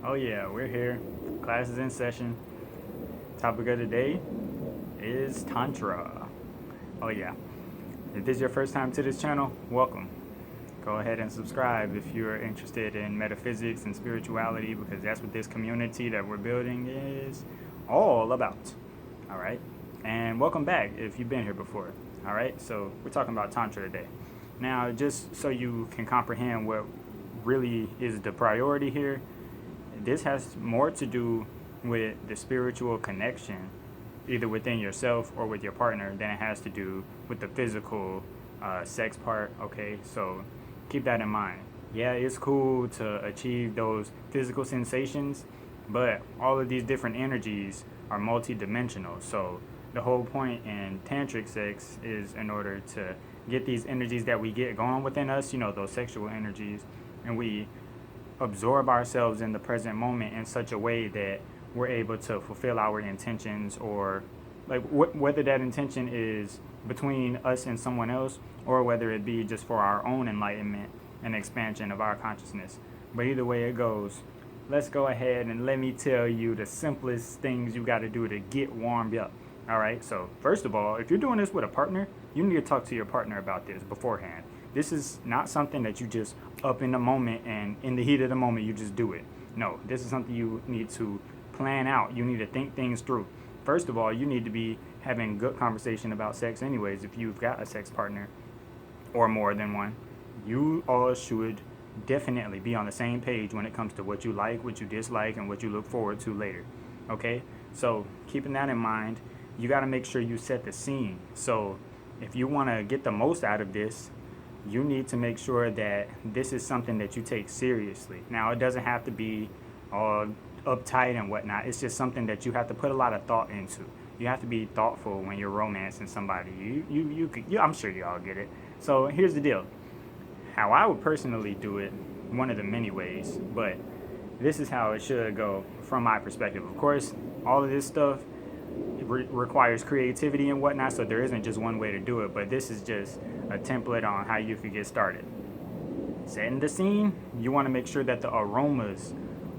Oh yeah, we're here. Class is in session. Topic of the day is Tantra. Oh yeah. If this is your first time to this channel, welcome. Go ahead and subscribe if you're interested in metaphysics and spirituality, because that's what this community that we're building is all about. Alright? And welcome back if you've been here before. Alright? So we're talking about Tantra today. Now, just so you can comprehend what really is the priority here, this has more to do with the spiritual connection, either within yourself or with your partner, than it has to do with the physical sex part. Okay, so keep that in mind. Yeah, it's cool to achieve those physical sensations, but all of these different energies are multi-dimensional. So the whole point in tantric sex is in order to get these energies that we get going within us, those sexual energies, and we absorb ourselves in the present moment in such a way that we're able to fulfill our intentions, or like whether that intention is between us and someone else, or whether it be just for our own enlightenment and expansion of our consciousness. But either way it goes, let's go ahead and let me tell you the simplest things you got to do to get warmed up. All right, so first of all, if you're doing this with a partner, you need to talk to your partner about this beforehand. This is not something that you just up in the moment and in the heat of the moment you just do it. No, this is something you need to plan out. You need to think things through. First of all, you need to be having good conversation about sex anyways. If you've got a sex partner or more than one, you all should definitely be on the same page when it comes to what you like, what you dislike, and what you look forward to later. Okay, so keeping that in mind, you got to make sure you set the scene. So if you want to get the most out of this, you need to make sure that this is something that you take seriously. Now, it doesn't have to be all uptight and whatnot. It's just something that you have to put a lot of thought into. You have to be thoughtful when you're romancing somebody. I'm sure you all get it. So here's the deal. How I would personally do it, one of the many ways, but this is how it should go from my perspective. Of course, all of this stuff requires creativity and whatnot, so there isn't just one way to do it, but this is just a template on how you could get started. Setting the scene, you want to make sure that the aromas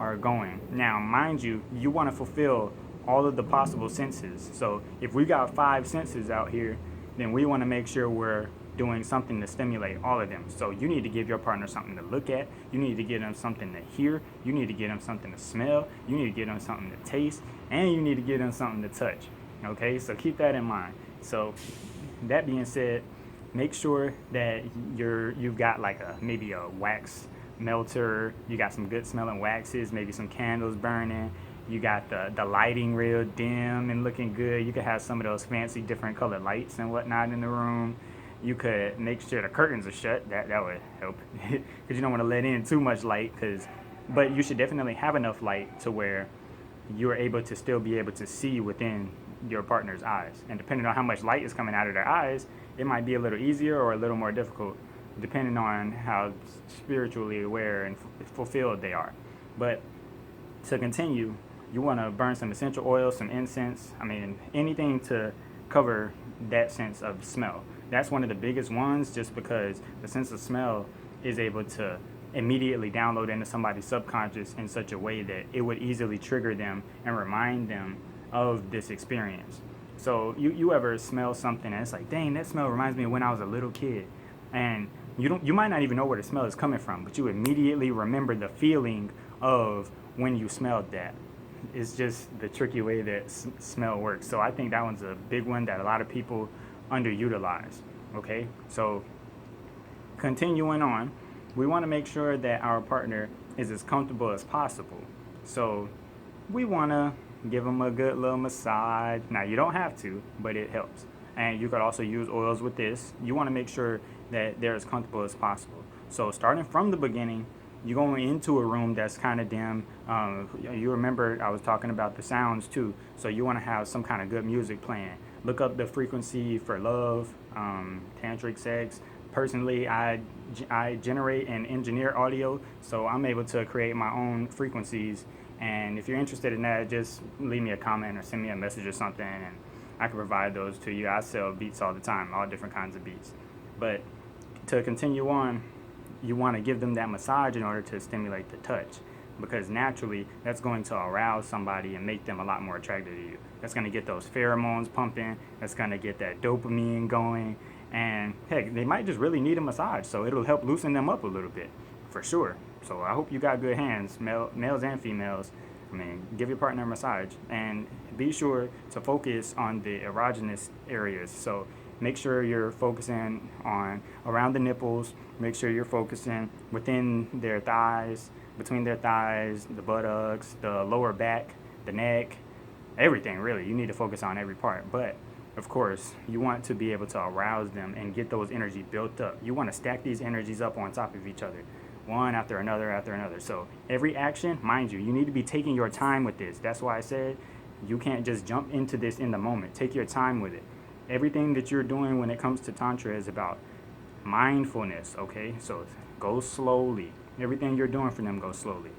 are going. Now, mind you, you want to fulfill all of the possible senses. So if we got 5 senses out here, then we want to make sure we're doing something to stimulate all of them. So you need to give your partner something to look at, you need to give them something to hear, you need to give them something to smell, you need to give them something to taste, and you need to give them something to touch. Okay, so keep that in mind. So that being said, make sure that you've got like maybe a wax melter, you got some good smelling waxes, maybe some candles burning, you got the lighting real dim and looking good. You could have some of those fancy different colored lights and whatnot in the room. You could make sure the curtains are shut. That would help, because you don't want to let in too much light. But you should definitely have enough light to where you're able to still be able to see within your partner's eyes. And depending on how much light is coming out of their eyes, it might be a little easier or a little more difficult, depending on how spiritually aware and fulfilled they are. But to continue, you want to burn some essential oils, some incense. I mean, anything to cover that sense of smell. That's one of the biggest ones, just because the sense of smell is able to immediately download into somebody's subconscious in such a way that it would easily trigger them and remind them of this experience. So you ever smell something and it's like, dang, that smell reminds me of when I was a little kid, and you might not even know where the smell is coming from, but you immediately remember the feeling of when you smelled that. It's just the tricky way that smell works. So I think that one's a big one that a lot of people underutilize. Okay, so continuing on, we want to make sure that our partner is as comfortable as possible. So we want to give them a good little massage. Now, you don't have to, but it helps. And you could also use oils with this. You want to make sure that they're as comfortable as possible. So starting from the beginning, you're going into a room that's kind of dim. You remember I was talking about the sounds too. So you want to have some kind of good music playing. Look up the frequency for love, tantric sex. Personally, I generate and engineer audio, so I'm able to create my own frequencies. And if you're interested in that, just leave me a comment or send me a message or something, and I can provide those to you. I sell beats all the time, all different kinds of beats. But to continue on, you want to give them that massage in order to stimulate the touch. because naturally that's going to arouse somebody and make them a lot more attracted to you. That's going to get those pheromones pumping. That's going to get that dopamine going. And heck, they might just really need a massage, so it'll help loosen them up a little bit, for sure. So I hope you got good hands, males and females. I mean, give your partner a massage, and be sure to focus on the erogenous areas. So make sure you're focusing on around the nipples. Make sure you're focusing within their thighs, between their thighs, the buttocks, the lower back, the neck, everything really. You need to focus on every part. But of course, you want to be able to arouse them and get those energies built up. You want to stack these energies up on top of each other, one after another after another. So every action, mind you, you need to be taking your time with this. That's why I said you can't just jump into this in the moment. Take your time with it. Everything that you're doing when it comes to Tantra is about mindfulness, okay? So go slowly. Everything you're doing for them, go slowly.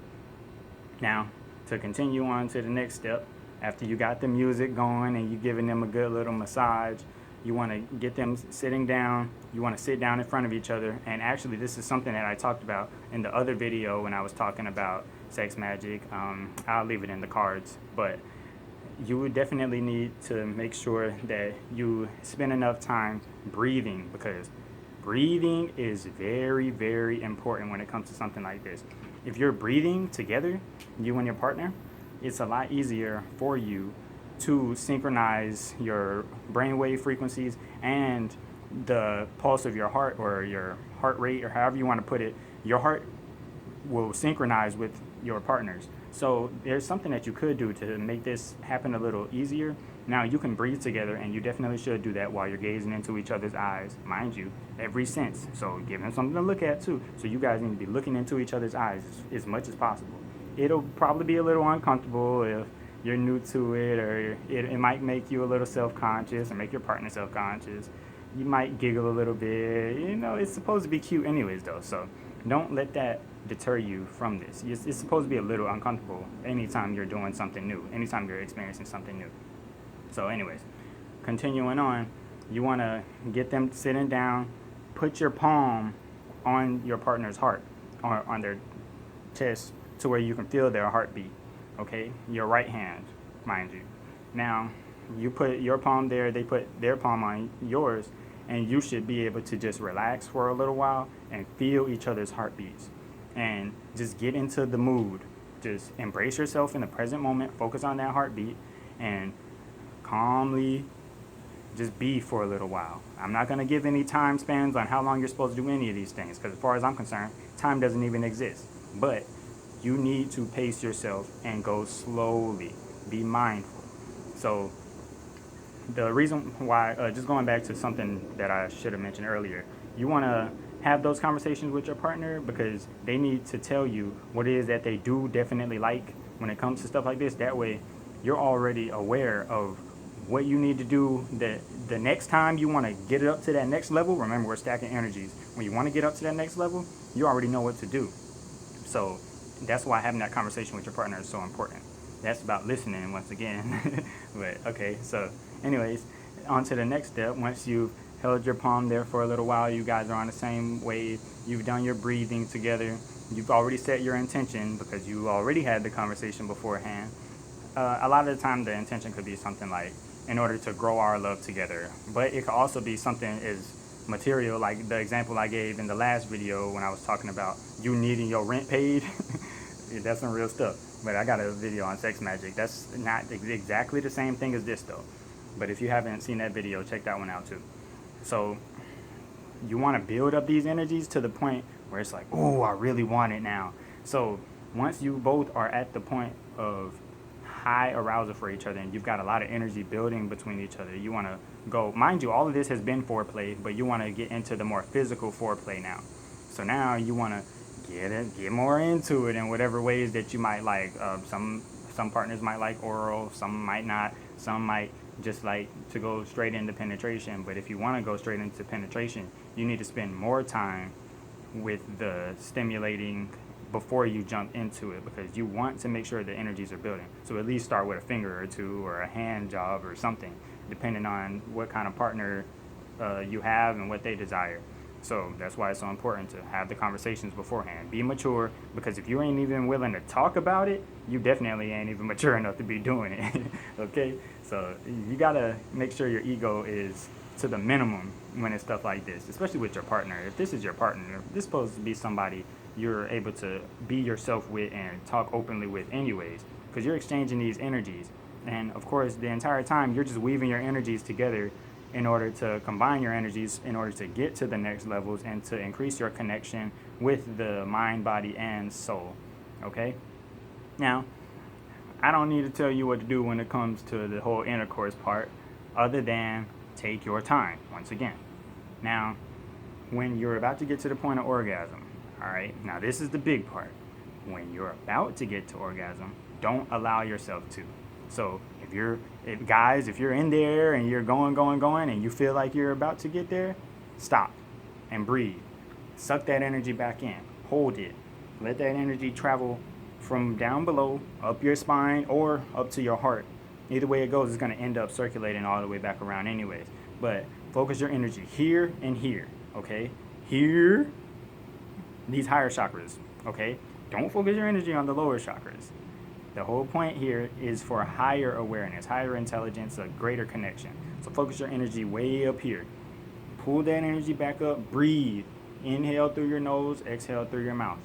Now, to continue on to the next step, after you got the music going and you giving them a good little massage, you want to get them sitting down. You want to sit down in front of each other. And actually, this is something that I talked about in the other video when I was talking about sex magic. I'll leave it in the cards. But you would definitely need to make sure that you spend enough time breathing, because breathing is very, very important when it comes to something like this. If you're breathing together, you and your partner, it's a lot easier for you to synchronize your brainwave frequencies and the pulse of your heart, or your heart rate, or however you want to put it. Your heart will synchronize with your partner's. So there's something that you could do to make this happen a little easier. Now, you can breathe together, and you definitely should do that while you're gazing into each other's eyes, mind you, every sense. So give them something to look at too. So you guys need to be looking into each other's eyes as much as possible. It'll probably be a little uncomfortable if you're new to it, or it might make you a little self-conscious or make your partner self-conscious. You might giggle a little bit. You know, it's supposed to be cute anyways, though. So don't let that deter you from this. It's supposed to be a little uncomfortable anytime you're doing something new, anytime you're experiencing something new. So anyways, continuing on, you want to get them sitting down. Put your palm on your partner's heart, or on their chest, to where you can feel their heartbeat, okay? Your right hand, mind you. Now, you put your palm there, they put their palm on yours, and you should be able to just relax for a little while and feel each other's heartbeats. And just get into the mood. Just embrace yourself in the present moment, focus on that heartbeat, and calmly just be for a little while. I'm not going to give any time spans on how long you're supposed to do any of these things, because as far as I'm concerned, time doesn't even exist. But you need to pace yourself and go slowly. Be mindful. So the reason why, just going back to something that I should have mentioned earlier, you want to have those conversations with your partner, because they need to tell you what it is that they do definitely like when it comes to stuff like this. That way, you're already aware of what you need to do the next time you want to get it up to that next level. Remember, we're stacking energies. When you want to get up to that next level, you already know what to do. So that's why having that conversation with your partner is so important. That's about listening once again. But okay, so anyways, on to the next step. Once you've held your palm there for a little while, you guys are on the same wave, you've done your breathing together, you've already set your intention because you already had the conversation beforehand. A lot of the time the intention could be something like, in order to grow our love together, but it could also be something as material, like the example I gave in the last video when I was talking about you needing your rent paid. That's some real stuff. But I got a video on sex magic. That's not exactly the same thing as this though. But if you haven't seen that video, check that one out too. So you want to build up these energies to the point where it's like, oh, I really want it now. So once you both are at the point of high arousal for each other, and you've got a lot of energy building between each other, you want to go, mind you, all of this has been foreplay, but you want to get into the more physical foreplay now. So now you want to get more into it in whatever ways that you might like. Some partners might like oral, some might not, some might just like to go straight into penetration. But if you want to go straight into penetration, you need to spend more time with the stimulating before you jump into it, because you want to make sure the energies are building. So at least start with a finger or two, or a hand job or something, depending on what kind of partner you have and what they desire. So that's why it's so important to have the conversations beforehand. Be mature, because if you ain't even willing to talk about it, you definitely ain't even mature enough to be doing it. Okay? So you gotta make sure your ego is to the minimum when it's stuff like this, especially with your partner. If this is your partner, this is supposed to be somebody you're able to be yourself with and talk openly with anyways, because you're exchanging these energies. And of course, the entire time you're just weaving your energies together in order to combine your energies in order to get to the next levels and to increase your connection with the mind, body, and soul. Okay? Now, I don't need to tell you what to do when it comes to the whole intercourse part, other than take your time, once again. Now, when you're about to get to the point of orgasm, all right, now this is the big part. When you're about to get to orgasm, don't allow yourself to. So if you're in there and you're going, and you feel like you're about to get there, stop and breathe. Suck that energy back in. Hold it. Let that energy travel from down below, up your spine, or up to your heart. Either way it goes, it's going to end up circulating all the way back around anyways. But focus your energy here and here, okay? Here, these higher chakras, okay? Don't focus your energy on the lower chakras. The whole point here is for higher awareness, higher intelligence, a greater connection. So focus your energy way up here. Pull that energy back up, breathe. Inhale through your nose, exhale through your mouth.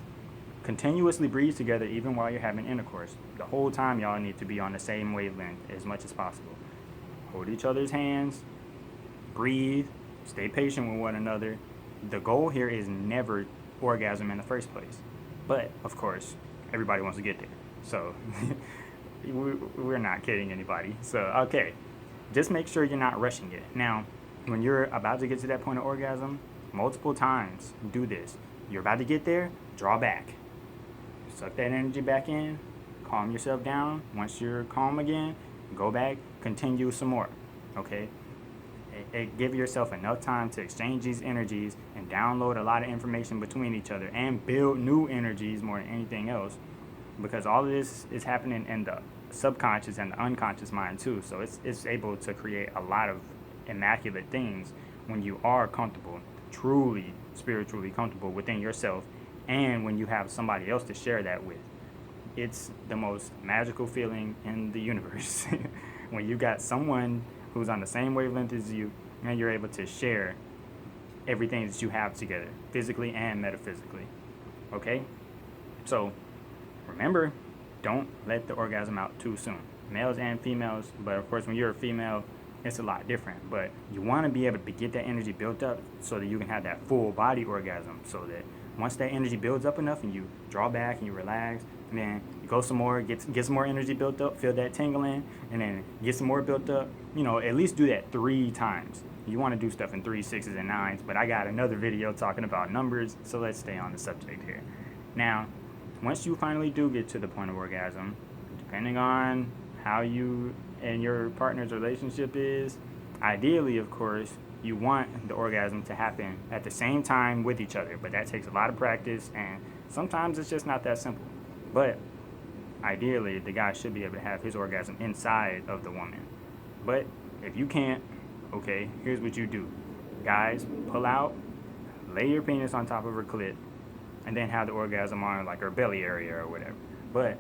Continuously breathe together even while you're having intercourse. The whole time y'all need to be on the same wavelength as much as possible. Hold each other's hands, breathe, stay patient with one another. The goal here is never orgasm in the first place. But, of course, everybody wants to get there. So, we're not kidding anybody. So, okay, just make sure you're not rushing it. Now, when you're about to get to that point of orgasm, multiple times do this. You're about to get there, draw back. Suck that energy back in, calm yourself down. Once you're calm again, go back, continue some more, okay? Give yourself enough time to exchange these energies and download a lot of information between each other and build new energies more than anything else, because all of this is happening in the subconscious and the unconscious mind too. So it's able to create a lot of immaculate things when you are comfortable, truly spiritually comfortable within yourself, and when you have somebody else to share that with. It's the most magical feeling in the universe when you got someone who's on the same wavelength as you and you're able to share everything that you have together, physically and metaphysically. Okay? So remember, don't let the orgasm out too soon. Males and females, but of course when you're a female, it's a lot different. But you want to be able to get that energy built up so that you can have that full body orgasm, so that once that energy builds up enough and you draw back and you relax, and then you go some more, get some more energy built up, feel that tingling, and then get some more built up. You know, at least do that 3 times. You want to do stuff in 3s, 6s, and 9s, but I got another video talking about numbers, so let's stay on the subject here. Now, once you finally do get to the point of orgasm, depending on how you and your partner's relationship is, ideally, of course, you want the orgasm to happen at the same time with each other, but that takes a lot of practice, and sometimes it's just not that simple. But ideally, the guy should be able to have his orgasm inside of the woman. But if you can't, okay, here's what you do. Guys, pull out, lay your penis on top of her clit, and then have the orgasm on like her belly area or whatever. But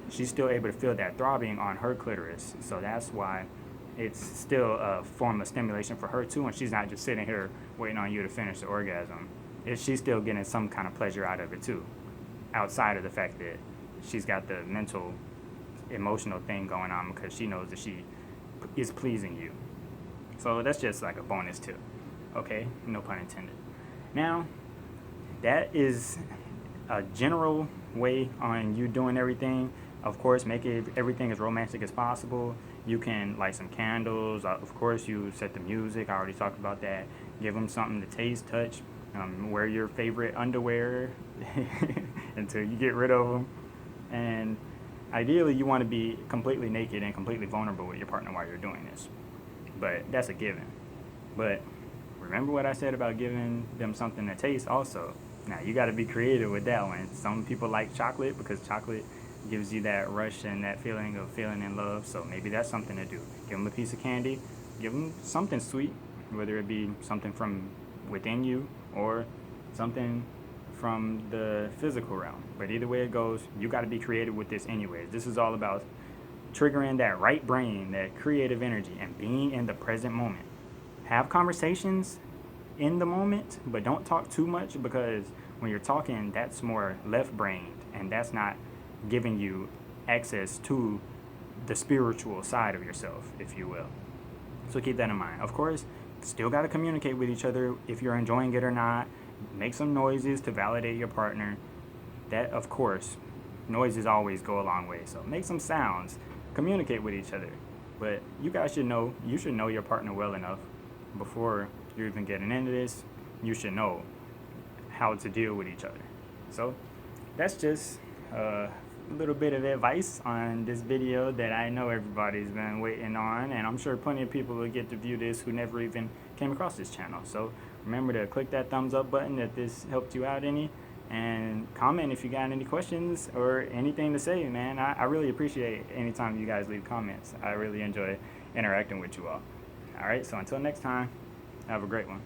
she's still able to feel that throbbing on her clitoris, so that's why it's still a form of stimulation for her too, and she's not just sitting here waiting on you to finish the orgasm. She's still getting some kind of pleasure out of it too, outside of the fact that she's got the mental, emotional thing going on because she knows that she is pleasing you. So that's just like a bonus tip, okay? No pun intended. Now, that is a general way on you doing everything. Of course, make everything as romantic as possible. You can light some candles. Of course, you set the music. I already talked about that. Give them something to taste, touch. Wear your favorite underwear until you get rid of them. And ideally, you want to be completely naked and completely vulnerable with your partner while you're doing this. But that's a given. But remember what I said about giving them something to taste also. Now, you got to be creative with that one. Some people like chocolate because chocolate gives you that rush and that feeling of feeling in love. So maybe that's something to do. Give them a piece of candy. Give them something sweet, whether it be something from within you or something from the physical realm. But either way it goes, you got to be creative with this anyways. This is all about triggering that right brain, that creative energy, and being in the present moment. Have conversations in the moment, but don't talk too much, because when you're talking, that's more left-brained, and that's not giving you access to the spiritual side of yourself, if you will. So keep that in mind. Of course, still got to communicate with each other if you're enjoying it or not. Make some noises to validate your partner. That, of course, noises always go a long way. So make some sounds. Communicate with each other. But you guys should know, you should know your partner well enough before you're even getting into this. You should know how to deal with each other. So that's just a little bit of advice on this video that I know everybody's been waiting on, and I'm sure plenty of people will get to view this who never even came across this channel. So remember to click that thumbs up button if this helped you out any, and comment if you got any questions or anything to say, man. I really appreciate anytime you guys leave comments. I really enjoy interacting with you all. All right, so until next time, have a great one.